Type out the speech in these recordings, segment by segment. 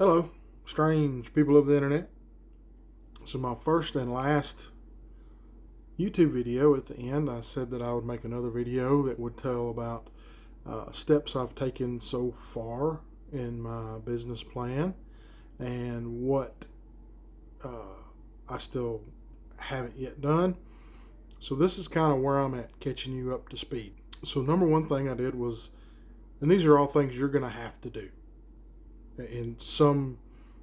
Hello, strange people of the internet. So my first and last YouTube video, at the end, I said that I would make another video that would tell about steps I've taken so far in my business plan and what I still haven't yet done. So this is kind of where I'm at, catching you up to speed. So number one thing I did was, and these are all things you're going to have to do in some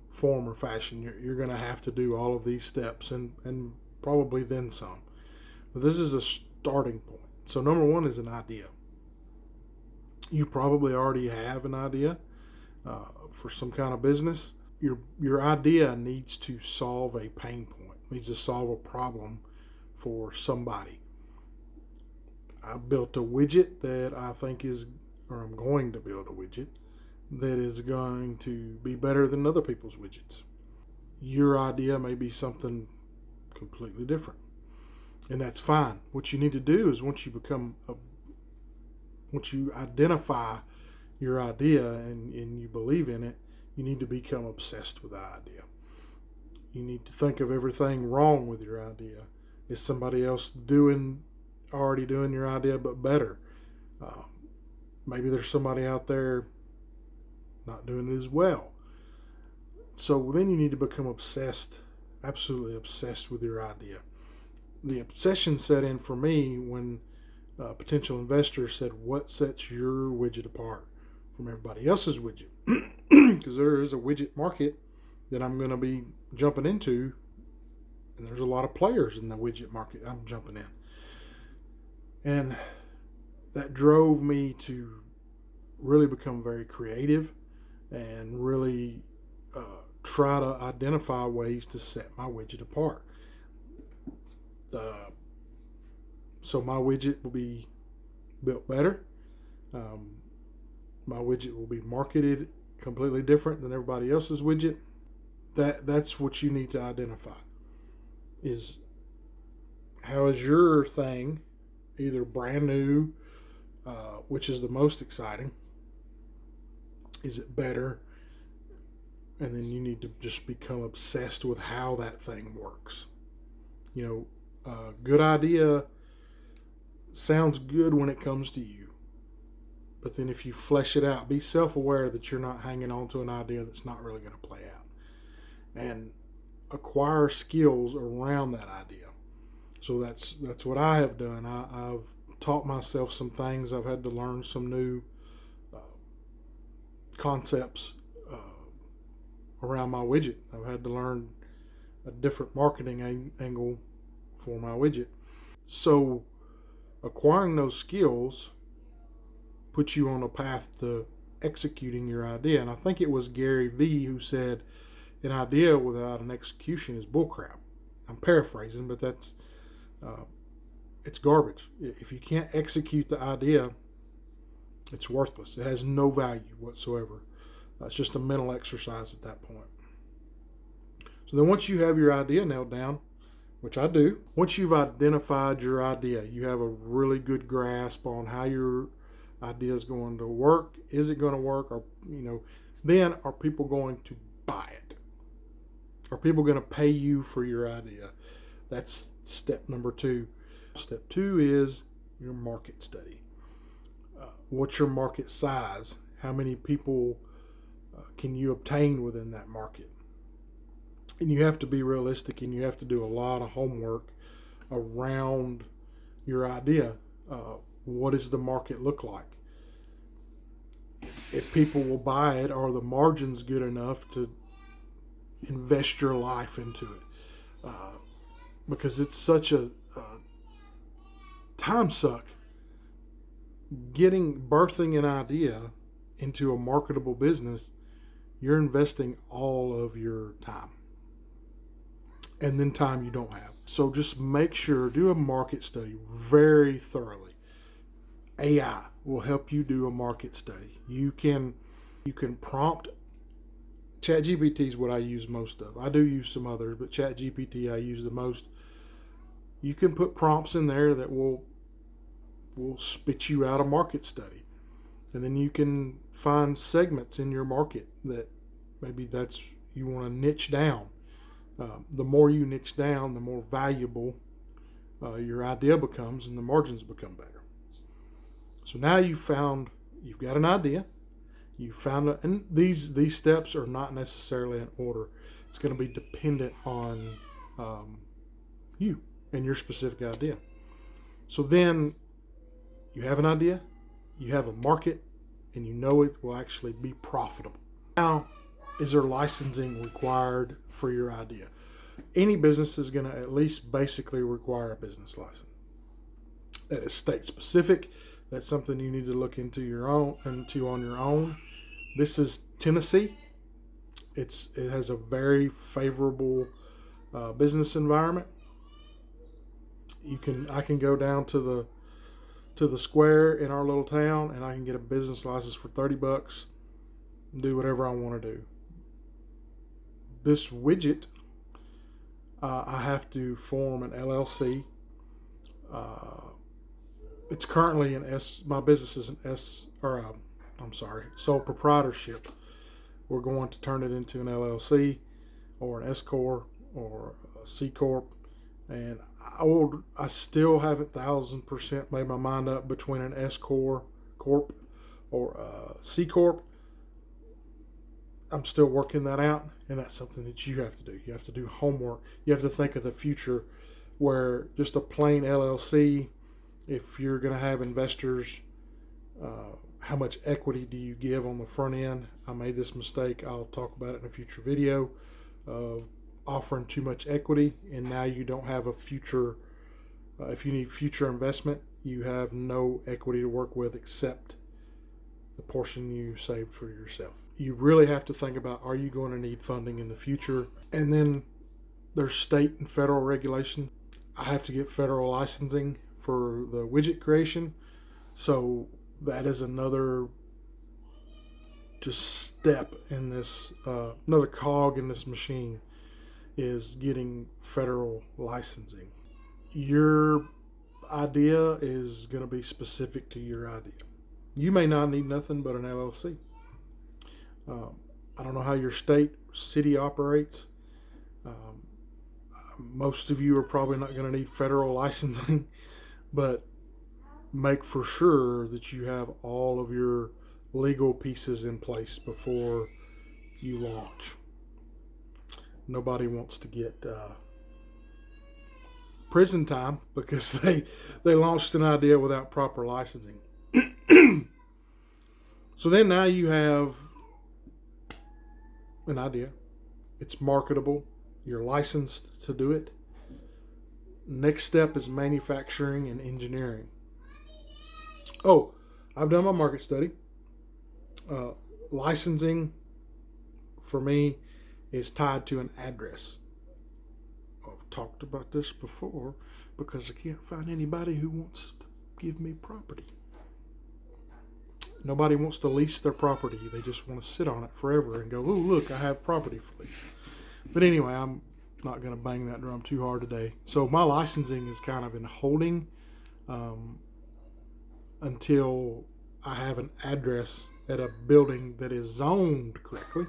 form or fashion. You're going to have to do all of these steps and probably then some. But this is a starting point. So number one is an idea. You probably already have an idea for some kind of business. Your idea needs to solve a pain point, needs to solve a problem for somebody. I built a widget that I think I'm going to build a widget that is going to be better than other people's widgets. Your idea may be something completely different, and that's fine. What you need to do is once you identify your idea and you believe in it, you need to become obsessed with that idea. You need to think of everything wrong with your idea. Is somebody else already doing your idea but better? Maybe there's somebody out there not doing it as well. So then you need to become obsessed, absolutely obsessed with your idea. The obsession set in for me when a potential investor said, what sets your widget apart from everybody else's widget? Because there is a widget market that I'm going to be jumping into, and there's a lot of players in the widget market I'm jumping in. And that drove me to really become very creative and really try to identify ways to set my widget apart. So my widget will be built better. My widget will be marketed completely different than everybody else's widget. That's what you need to identify. Is how is your thing either brand new, which is the most exciting? Is it better? And then you need to just become obsessed with how that thing works. Good idea sounds good when it comes to you. But then if you flesh it out, be self-aware that you're not hanging on to an idea that's not really going to play out. And acquire skills around that idea. So that's what I have done. I've taught myself some things. I've had to learn some new concepts around my widget. I've had to learn a different marketing angle for my widget. So acquiring those skills puts you on a path to executing your idea. And I think it was Gary Vee who said, an idea without an execution is bullcrap. I'm paraphrasing, but it's garbage. If you can't execute the idea, it's worthless. It has no value whatsoever. It's just a mental exercise at that point. So then once you have your idea nailed down, which I do, once you've identified your idea, you have a really good grasp on how your idea is going to work. Is it going to work? Or, then are people going to buy it? Are people going to pay you for your idea? That's step number two. Step two is your market study. What's your market size? How many people can you obtain within that market? And you have to be realistic, and you have to do a lot of homework around your idea. What does the market look like? If people will buy it, are the margins good enough to invest your life into it? Because it's such a time suck birthing an idea into a marketable business. You're investing all of your time, and then time you don't have. So just make sure, do a market study very thoroughly. AI will help you do a market study. You can prompt. ChatGPT is what I use most of. I do use some others, but ChatGPT I use the most. You can put prompts in there that will spit you out a market study. And then you can find segments in your market that Maybe that's, you want to niche down. The more you niche down, the more valuable your idea becomes, and the margins become better. So now you've got an idea. You found it, and these steps are not necessarily in order. It's going to be dependent on you and your specific idea. So then you have an idea, you have a market, and you know it will actually be profitable. Now, is there licensing required for your idea? Any business is going to at least basically require a business license. That is state specific. That's something you need to look into on your own. This is Tennessee. It has a very favorable business environment. I can go down to the square in our little town, and I can get a business license for $30 and do whatever I want to do. This widget, I have to form an LLC. It's currently my business is sole proprietorship. We're going to turn it into an LLC or an S-Corp or a C-Corp, and I still haven't 1,000% made my mind up between an S-Corp or a C-Corp. I'm still working that out, and that's something that you have to do. You have to do homework. You have to think of the future, where just a plain LLC, if you're going to have investors, how much equity do you give on the front end? I made this mistake. I'll talk about it in a future video of offering too much equity, and now you don't have a future. If you need future investment, you have no equity to work with except the portion you saved for yourself. You really have to think about, are you going to need funding in the future? And then there's state and federal regulation. I have to get federal licensing for the widget creation. So that is another just step in this, another cog in this machine, is getting federal licensing. Your idea is going to be specific to your idea. You may not need nothing but an LLC. I don't know how your city operates. Most of you are probably not going to need federal licensing, but make for sure that you have all of your legal pieces in place before you launch. Nobody wants to get prison time because they launched an idea without proper licensing. So then now you have an idea. It's marketable. You're licensed to do it. Next step is manufacturing and engineering. Oh, I've done my market study. Licensing for me is tied to an address. I've talked about this before because I can't find anybody who wants to give me property. Nobody wants to lease their property. They just want to sit on it forever and go, oh, look, I have property for lease. But anyway, I'm not going to bang that drum too hard today. So my licensing is kind of in holding until I have an address at a building that is zoned correctly.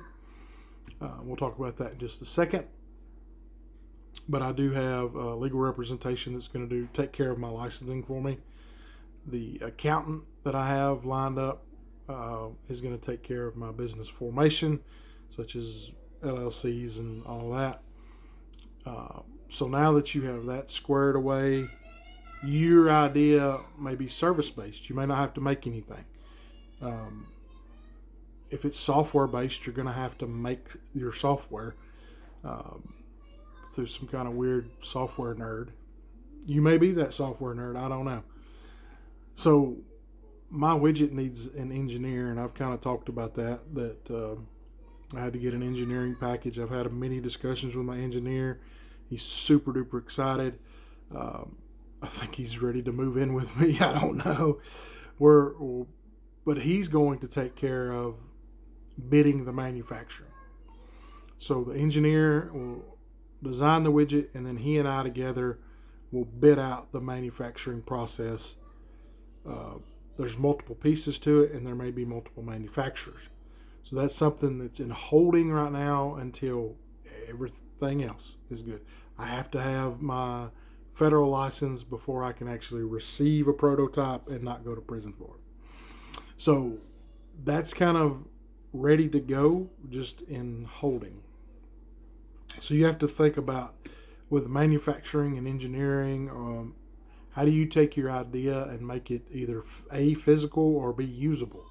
We'll talk about that in just a second. But I do have legal representation that's going to take care of my licensing for me. The accountant that I have lined up is going to take care of my business formation, such as LLCs and all that. So now that you have that squared away, your idea may be service-based. You may not have to make anything. If it's software-based, you're going to have to make your software through some kind of weird software nerd. You may be that software nerd. I don't know. So my widget needs an engineer, and I've kind of talked about that I had to get an engineering package. I've had many discussions with my engineer. He's super duper excited. I think he's ready to move in with me. I don't know. But he's going to take care of bidding the manufacturing. So the engineer will design the widget, and then he and I together will bid out the manufacturing process. There's multiple pieces to it, and there may be multiple manufacturers. So that's something that's in holding right now until everything else is good. I have to have my federal license before I can actually receive a prototype and not go to prison for it. So that's kind of ready to go, just in holding. So you have to think about, with manufacturing and engineering, how do you take your idea and make it either A, physical, or B, usable?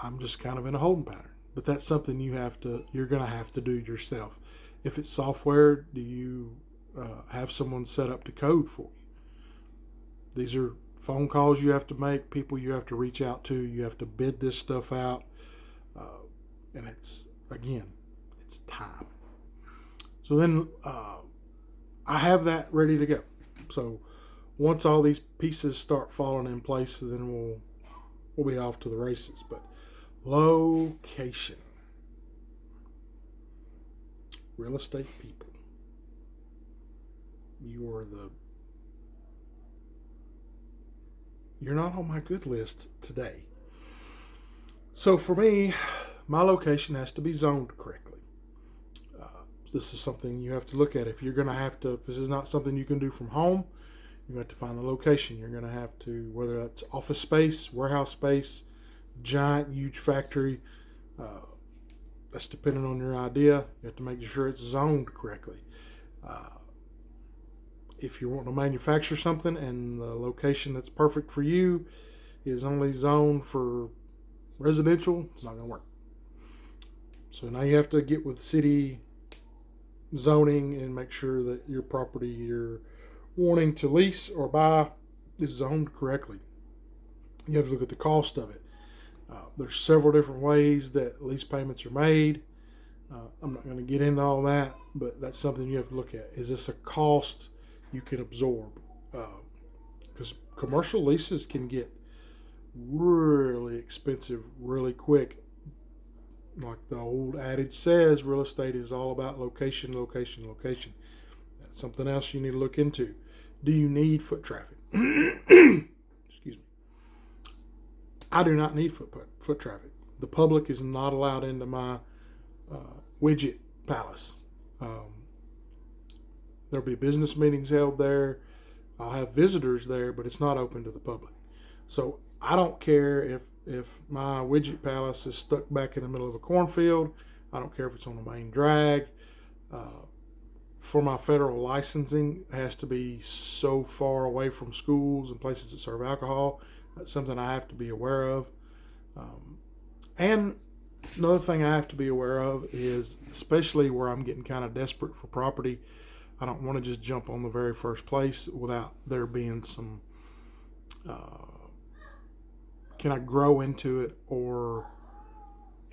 I'm just kind of in a holding pattern, but that's something you're going to have to do yourself. If it's software, do you have someone set up to code for you? These are phone calls you have to make, people you have to reach out to. You have to bid this stuff out, and it's time. So then I have that ready to go. So once all these pieces start falling in place, then we'll be off to the races. But location, real estate people, you're not on my good list today. So for me, my location has to be zoned correctly. This is something you have to look at. If this is not something you can do from home, you have to find the location. You're going to have to, whether that's office space, warehouse space, giant, huge factory, that's depending on your idea. You have to make sure it's zoned correctly. If you want to manufacture something and the location that's perfect for you is only zoned for residential, it's not going to work. So now you have to get with city zoning and make sure that your property you're wanting to lease or buy is zoned correctly. You have to look at the cost of it. There's several different ways that lease payments are made. I'm not going to get into all that, but that's something you have to look at. Is this a cost you can absorb? Because commercial leases can get really expensive really quick. Like the old adage says, real estate is all about location, location, location. That's something else you need to look into. Do you need foot traffic? Excuse me. I do not need foot traffic. The public is not allowed into my widget palace. There'll be business meetings held there. I'll have visitors there, but it's not open to the public. So I don't care if my widget palace is stuck back in the middle of a cornfield. I don't care if it's on a main drag. For my federal licensing, it has to be so far away from schools and places that serve alcohol. That's something I have to be aware of. And another thing I have to be aware of is, especially where I'm getting kind of desperate for property, I don't want to just jump on the very first place without there being some, can I grow into it, or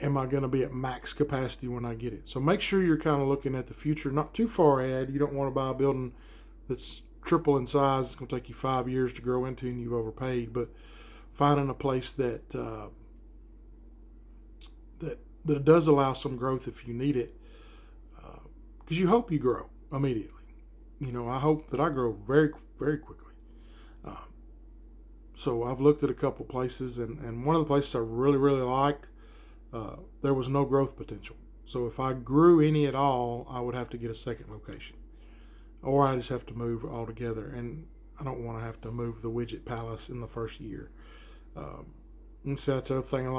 am I going to be at max capacity when I get it? So make sure you're kind of looking at the future, not too far ahead. You don't want to buy a building that's triple in size. It's going to take you 5 years to grow into and you've overpaid. But finding a place that does allow some growth if you need it, because you hope you grow immediately. I hope that I grow very, very quickly. So I've looked at a couple places, and one of the places I really, really liked, there was no growth potential. So if I grew any at all, I would have to get a second location, or I just have to move altogether. And I don't want to have to move the widget palace in the first year. And so that's the other thing. A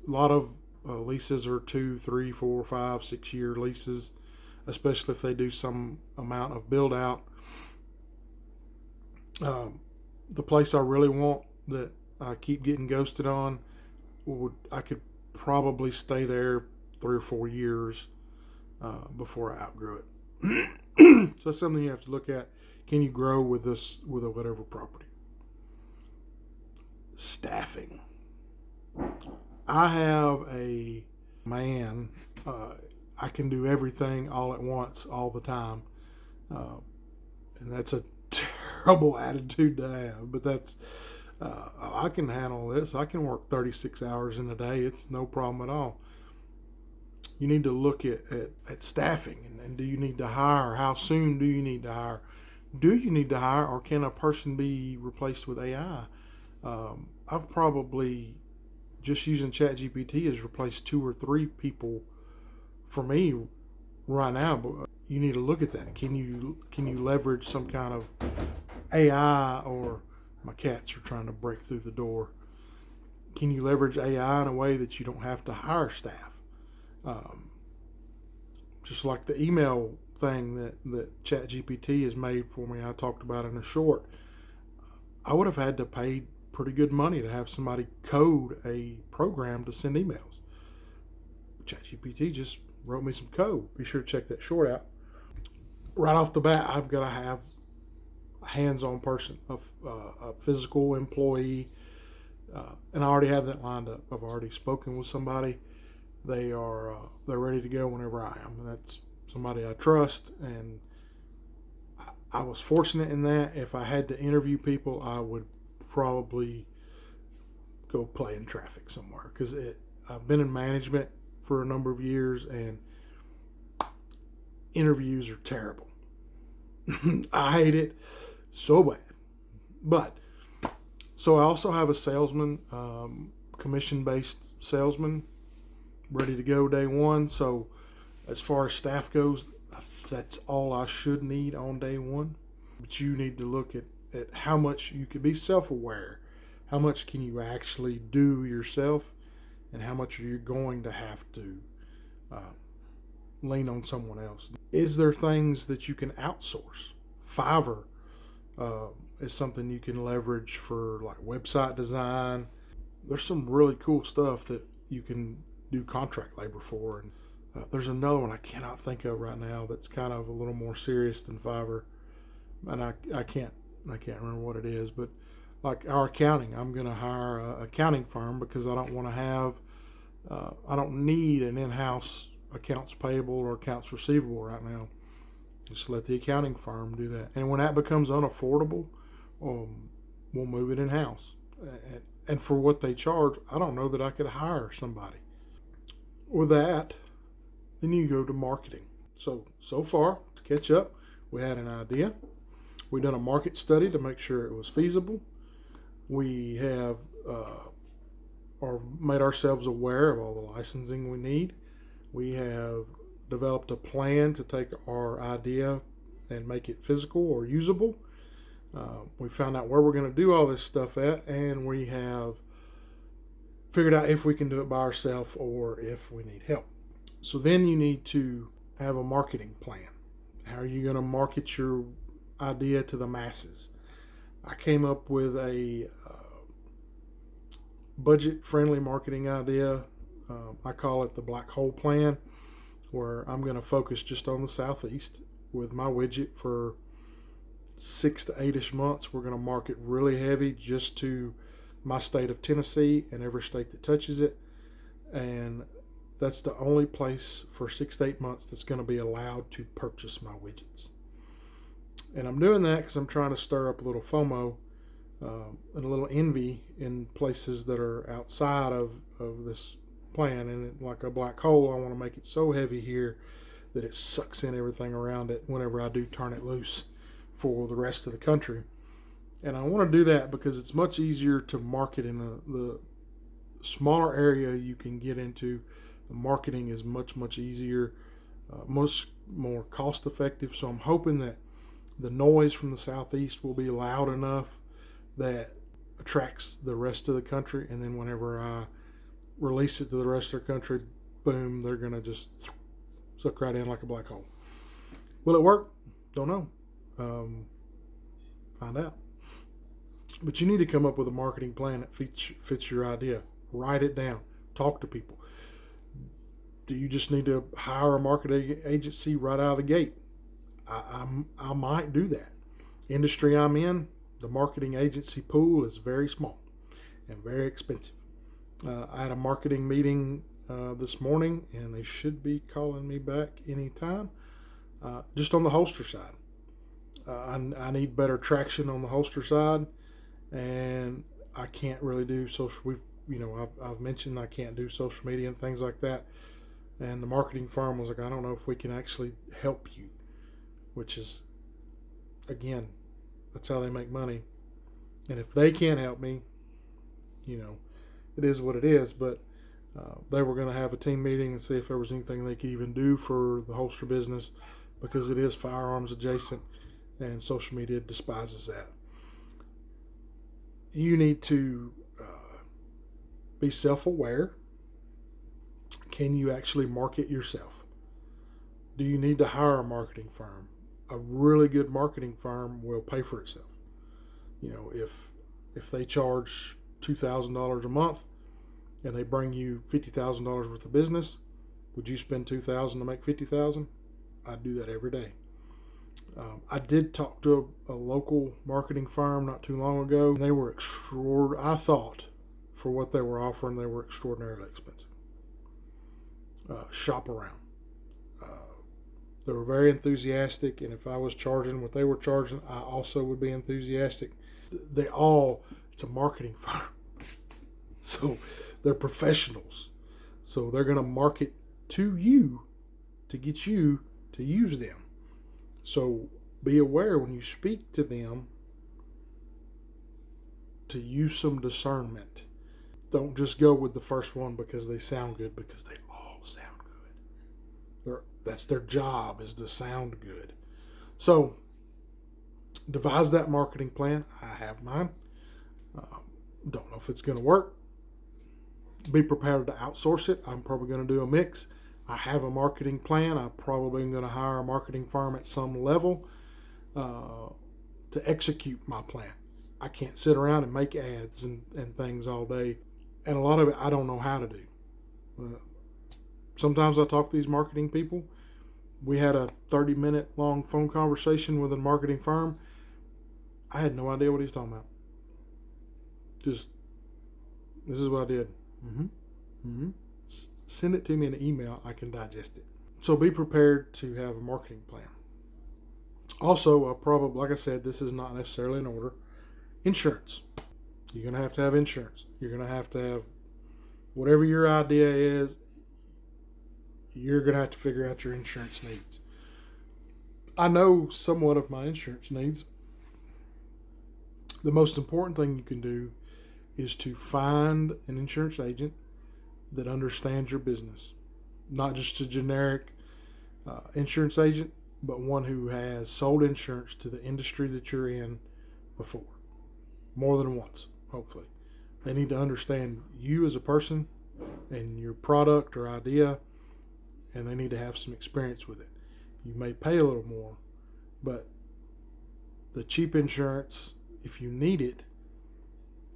lot of leases are 2, 3, 4, 5, 6 year leases, especially if they do some amount of build out. The place I really want that I keep getting ghosted on, I could probably stay there 3 or 4 years before I outgrow it. So that's something you have to look at. Can you grow with a whatever property? Staffing. I have a man. I can do everything all at once, all the time, and that's a terrible attitude to have. But that's I can handle this. I can work 36 hours in a day. It's no problem at all. You need to look at staffing, and do you need to hire? How soon do you need to hire? Do you need to hire, or can a person be replaced with AI? I've probably just using ChatGPT has replaced 2 or 3 people for me right now. But you need to look at that. Can you leverage some kind of AI? Or my cats are trying to break through the door. Can you leverage AI in a way that you don't have to hire staff? Just like the email thing that ChatGPT has made for me, I talked about in a short. I would have had to pay pretty good money to have somebody code a program to send emails. ChatGPT just wrote me some code. Be sure to check that short out. Right off the bat, I've got to have a hands-on person, a physical employee, and I already have that lined up. I've already spoken with somebody. They're ready to go whenever I am. And that's somebody I trust, and I was fortunate in that. If I had to interview people, I would probably go play in traffic somewhere, because I've been in management for a number of years, and interviews are terrible. I hate it so bad. But so I also have a salesman, commission-based salesman, ready to go day one. So as far as staff goes, that's all I should need on day one. But you need to look at how much you can be self-aware. How much can you actually do yourself, and how much are you going to have to lean on someone else? Is there things that you can outsource? Fiverr is something you can leverage for like website design. There's some really cool stuff that you can do contract labor for. And there's another one I cannot think of right now that's kind of a little more serious than Fiverr, and I can't remember what it is. But like our accounting, I'm going to hire an accounting firm because I don't want to have I don't need an in-house accounts payable or accounts receivable right now. Just let the accounting firm do that. And when that becomes unaffordable, we'll move it in-house. And for what they charge, I don't know that I could hire somebody. With that, then you go to marketing. So far, to catch up, we had an idea. We done a market study to make sure it was feasible. We have or made ourselves aware of all the licensing we need. We have developed a plan to take our idea and make it physical or usable. We found out where we're going to do all this stuff at, and we have figured out if we can do it by ourselves or if we need help. So then you need to have a marketing plan. How are you going to market your idea to the masses? I came up with a budget-friendly marketing idea. I call it the black hole plan, where I'm going to focus just on the Southeast with my widget for 6 to 8-ish months. We're going to market really heavy just to my state of Tennessee and every state that touches it. And that's the only place for 6 to 8 months that's going to be allowed to purchase my widgets. And I'm doing that because I'm trying to stir up a little FOMO and a little envy in places that are outside of this plan. And like a black hole, I want to make it so heavy here that it sucks in everything around it whenever I do turn it loose for the rest of the country. And I want to do that because it's much easier to market in the smaller area you can get into. The marketing is much, much easier, much more cost effective. So I'm hoping that the noise from the Southeast will be loud enough that attracts the rest of the country. And then whenever I release it to the rest of the country, boom, they're going to just suck right in like a black hole. Will it work? Don't know. Find out. But you need to come up with a marketing plan that fits your idea. Write it down. Talk to people. Do you just need to hire a marketing agency right out of the gate? I might do that. Industry I'm in, the marketing agency pool is very small and very expensive. I had a marketing meeting this morning, and they should be calling me back anytime. Just on the holster side. I need better traction on the holster side, and I can't really do social. I've mentioned I can't do social media and things like that. And the marketing firm was like, I don't know if we can actually help you, which is, again, that's how they make money. And if they can't help me, it is what it is. But they were going to have a team meeting and see if there was anything they could even do for the holster business, because it is firearms adjacent, and social media despises that. You need to be self-aware. Can you actually market yourself? Do you need to hire a marketing firm? A really good marketing firm will pay for itself. You know, if they charge $2,000 a month and they bring you $50,000 worth of business, would you spend $2,000 to make $50,000? I'd do that every day. I did talk to a local marketing firm not too long ago. And they were I thought for what they were offering, they were extraordinarily expensive. Shop around. They were very enthusiastic, and if I was charging what they were charging, I also would be enthusiastic. It's a marketing firm. So they're professionals. So they're going to market to you to get you to use them. So be aware when you speak to them to use some discernment. Don't just go with the first one because they sound good, because they all sound good. That's their job, is to sound good. So devise that marketing plan. I have mine. Don't know if it's going to work. Be prepared to outsource it. I'm probably going to do a mix. I have a marketing plan. I'm probably going to hire a marketing firm at some level to execute my plan. I can't sit around and make ads and things all day. And a lot of it I don't know how to do. Sometimes I talk to these marketing people. We had a 30-minute long phone conversation with a marketing firm. I had no idea what he was talking about. Just, this is what I did. Send it to me in an email. I can digest it. So be prepared to have a marketing plan. Also, like I said, this is not necessarily in order. Insurance. You're going to have insurance. You're going to have whatever your idea is, you're going to have to figure out your insurance needs. I know somewhat of my insurance needs. The most important thing you can do is to find an insurance agent that understands your business. Not just a generic insurance agent, but one who has sold insurance to the industry that you're in before. More than once, hopefully. They need to understand you as a person and your product or idea, and they need to have some experience with it. You may pay a little more, but the cheap insurance, if you need it,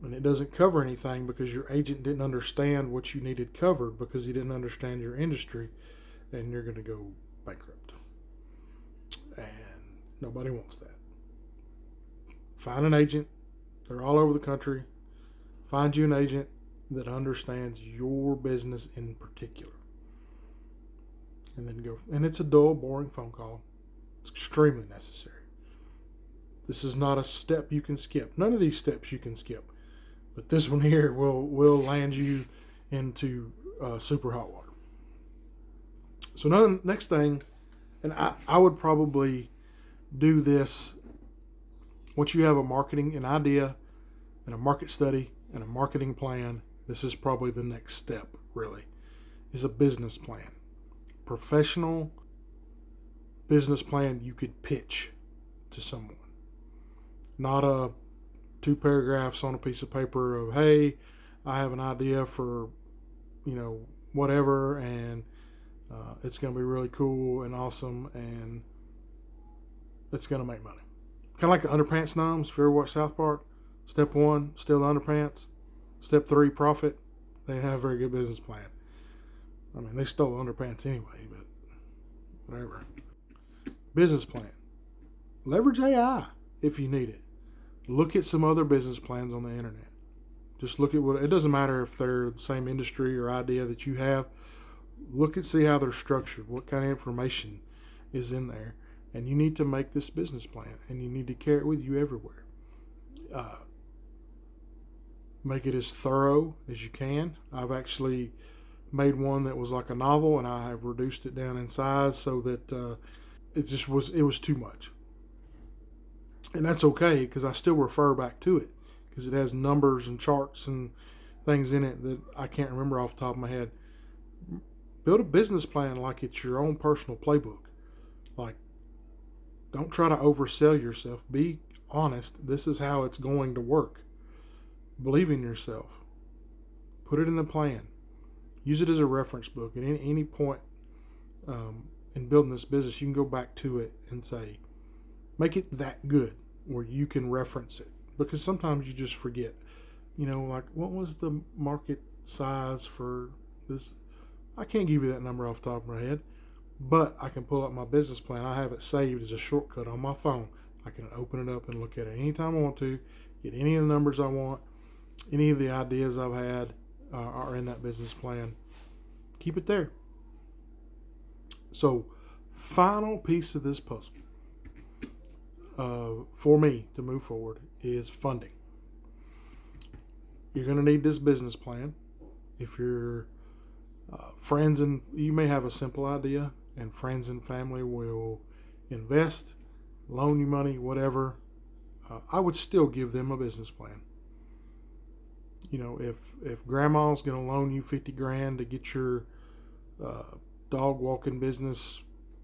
and it doesn't cover anything because your agent didn't understand what you needed covered because he didn't understand your industry, then you're going to go bankrupt. And nobody wants that. Find an agent. They're all over the country. Find you an agent that understands your business in particular. And then go. And it's a dull, boring phone call. It's extremely necessary. This is not a step you can skip. None of these steps you can skip. But this one here will land you into super hot water. So next thing, and I would probably do this once you have an idea and a market study and a marketing plan. This is probably the next step, really, is a business plan. Professional business plan you could pitch to someone. Not a 2 paragraphs on a piece of paper of, hey, I have an idea for, whatever, and it's going to be really cool and awesome, and it's going to make money. Kind of like the Underpants Gnomes. If you ever watch South Park, step 1, steal the underpants. Step 3, profit. They didn't have a very good business plan. I mean, they stole underpants anyway, but whatever. Business plan. Leverage AI if you need it. Look at some other business plans on the internet. Just look at it doesn't matter if they're the same industry or idea that you have. Look and see how they're structured, what kind of information is in there. And you need to make this business plan, and you need to carry it with you everywhere. Make it as thorough as you can. I've actually made one that was like a novel, and I have reduced it down in size so that it was too much. And that's okay, because I still refer back to it, because it has numbers and charts and things in it that I can't remember off the top of my head. Build a business plan like it's your own personal playbook. Like, don't try to oversell yourself. Be honest. This is how it's going to work. Believe in yourself. Put it in a plan. Use it as a reference book. At any point in building this business, you can go back to it and say, make it that good where you can reference it. Because sometimes you just forget. Like, what was the market size for this? I can't give you that number off the top of my head, but I can pull up my business plan. I have it saved as a shortcut on my phone. I can open it up and look at it anytime I want to, get any of the numbers I want, any of the ideas I've had are in that business plan. Keep it there. So, final piece of this puzzle for me to move forward is funding. You're going to need this business plan. If you're friends, and you may have a simple idea, and friends and family will invest, loan you money, whatever, I would still give them a business plan. If grandma's going to loan you $50,000 to get your dog walking business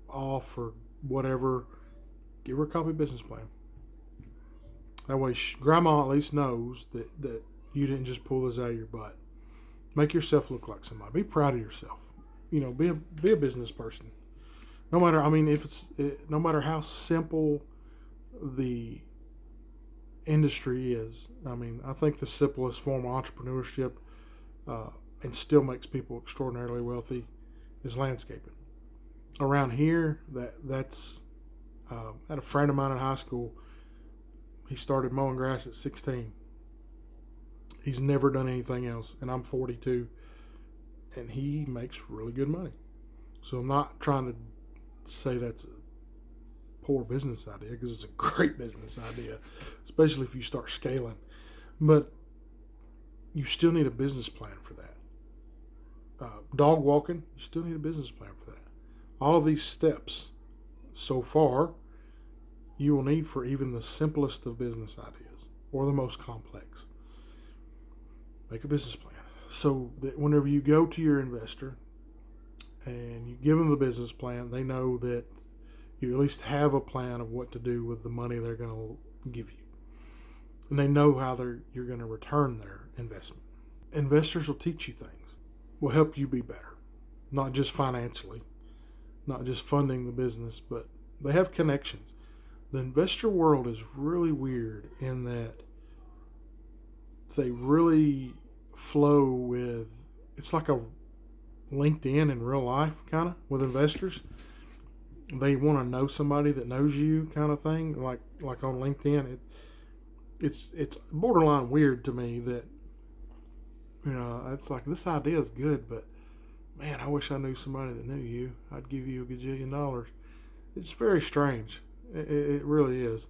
off or whatever, give her a copy of business plan. That way, grandma at least knows that you didn't just pull this out of your butt. Make yourself look like somebody. Be proud of yourself. Be a business person. No matter, no matter how simple the industry is. I think the simplest form of entrepreneurship and still makes people extraordinarily wealthy is landscaping. Around here, that's I had a friend of mine in high school. He started mowing grass at 16. He's never done anything else, and I'm 42, and he makes really good money. So I'm not trying to say that's a poor business idea, because it's a great business idea, especially if you start scaling. But you still need a business plan for that. Dog walking, you still need a business plan for that. All of these steps so far you will need for even the simplest of business ideas or the most complex. Make a business plan so that whenever you go to your investor and you give them the business plan, they know that you at least have a plan of what to do with the money they're going to give you. And they know how you're going to return their investment. Investors will teach you things, will help you be better, not just financially, not just funding the business, but they have connections. The investor world is really weird in that they really flow with, it's like a LinkedIn in real life kind of with investors. They want to know somebody that knows you kind of thing, like on LinkedIn. It's borderline weird to me that, it's like, this idea is good, but man, I wish I knew somebody that knew you. I'd give you $1 gajillion. It's very strange. It really is.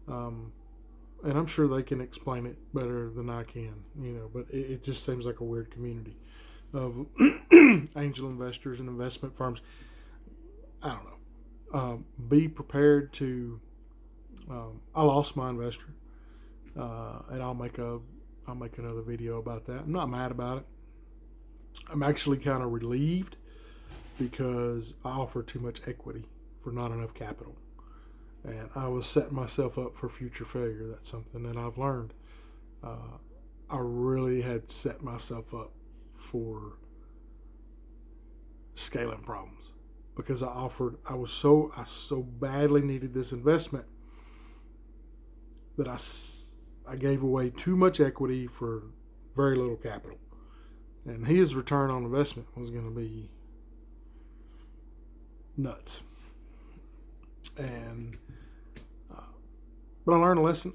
And I'm sure they can explain it better than I can, but it just seems like a weird community of angel investors and investment firms. I don't know. Be prepared to, I lost my investor, and I'll make another video about that. I'm not mad about it. I'm actually kind of relieved because I offered too much equity for not enough capital. And I was setting myself up for future failure. That's something that I've learned. I really had set myself up for scaling problems because I so badly needed this investment that I gave away too much equity for very little capital. And his return on investment was going to be nuts. But I learned a lesson.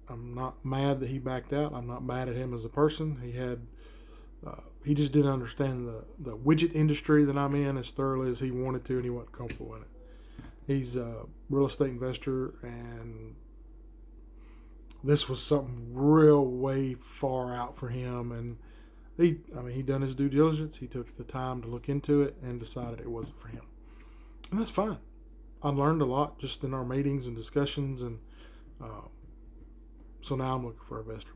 I'm not mad that he backed out. I'm not mad at him as a person. He just didn't understand the widget industry that I'm in as thoroughly as he wanted to, and he wasn't comfortable in it. He's a real estate investor, and this was something real way far out for him. And he done his due diligence. He took the time to look into it and decided it wasn't for him, and that's fine. I learned a lot just in our meetings and discussions, and so now I'm looking for an investor.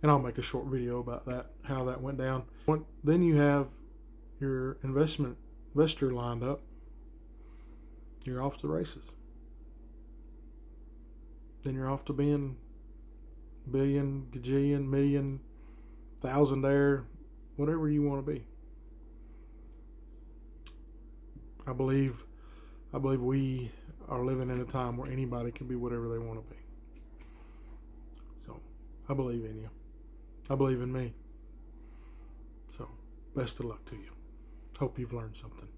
And I'll make a short video about that, how that went down. Then you have your investor lined up. You're off to the races. Then you're off to being billion, gajillion, million, thousandaire, whatever you want to be. I believe we are living in a time where anybody can be whatever they want to be. So I believe in you. I believe in me. So best of luck to you. Hope you've learned something.